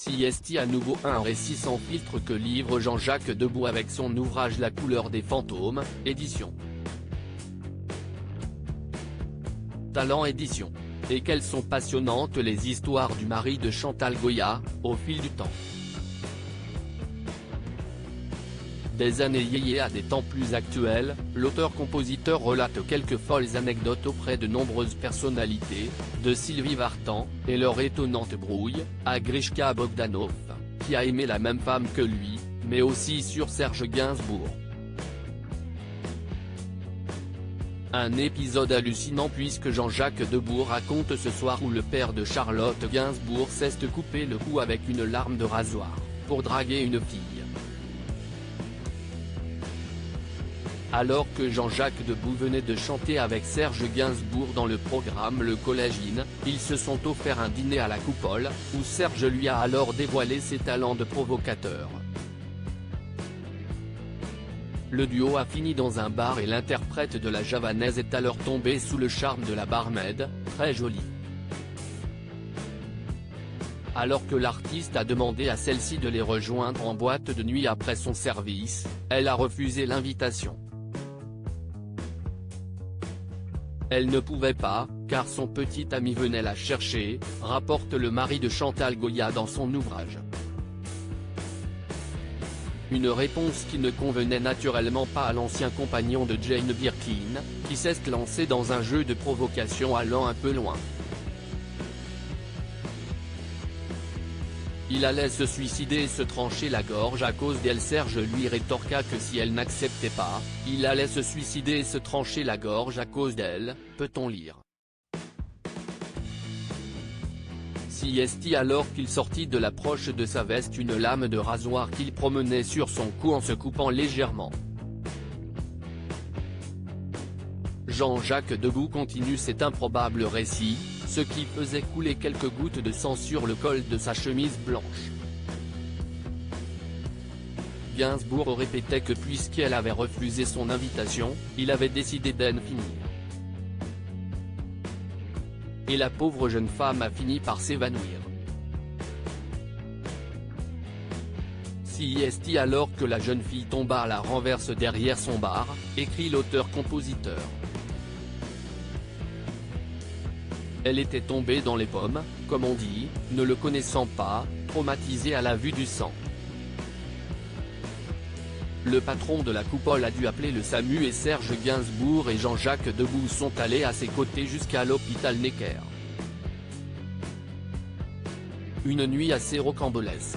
CST à nouveau un récit sans filtre que livre Jean-Jacques Debout avec son ouvrage La couleur des fantômes, édition Talent Édition. Et quelles sont passionnantes les histoires du mari de Chantal Goya, au fil du temps. Des années yéyé à des temps plus actuels, l'auteur-compositeur relate quelques folles anecdotes auprès de nombreuses personnalités, de Sylvie Vartan, et leur étonnante brouille, à Grishka Bogdanov, qui a aimé la même femme que lui, mais aussi sur Serge Gainsbourg. Un épisode hallucinant puisque Jean-Jacques Debout raconte ce soir où le père de Charlotte Gainsbourg s'est coupé le cou avec une lame de rasoir, pour draguer une fille. Alors que Jean-Jacques Debout venait de chanter avec Serge Gainsbourg dans le programme Le Collège In, ils se sont offert un dîner à la Coupole, où Serge lui a alors dévoilé ses talents de provocateur. Le duo a fini dans un bar et l'interprète de la javanaise est alors tombé sous le charme de la barmaid, très jolie. Alors que l'artiste a demandé à celle-ci de les rejoindre en boîte de nuit après son service, elle a refusé l'invitation. Elle ne pouvait pas, car son petit ami venait la chercher, rapporte le mari de Chantal Goya dans son ouvrage. Une réponse qui ne convenait naturellement pas à l'ancien compagnon de Jane Birkin, qui s'est lancé dans un jeu de provocation allant un peu loin. Il allait se suicider et se trancher la gorge à cause d'elle. Serge lui rétorqua que si elle n'acceptait pas, il allait se suicider et se trancher la gorge à cause d'elle, peut-on lire. CST alors qu'il sortit de la poche de sa veste une lame de rasoir qu'il promenait sur son cou en se coupant légèrement. Jean-Jacques Debout continue cet improbable récit, ce qui faisait couler quelques gouttes de sang sur le col de sa chemise blanche. Gainsbourg répétait que puisqu'elle avait refusé son invitation, il avait décidé d'en finir. Et la pauvre jeune femme a fini par s'évanouir. CST alors que la jeune fille tomba à la renverse derrière son bar, écrit l'auteur-compositeur. Elle était tombée dans les pommes, comme on dit, ne le connaissant pas, traumatisée à la vue du sang. Le patron de la Coupole a dû appeler le SAMU et Serge Gainsbourg et Jean-Jacques Debout sont allés à ses côtés jusqu'à l'hôpital Necker. Une nuit assez rocambolesque.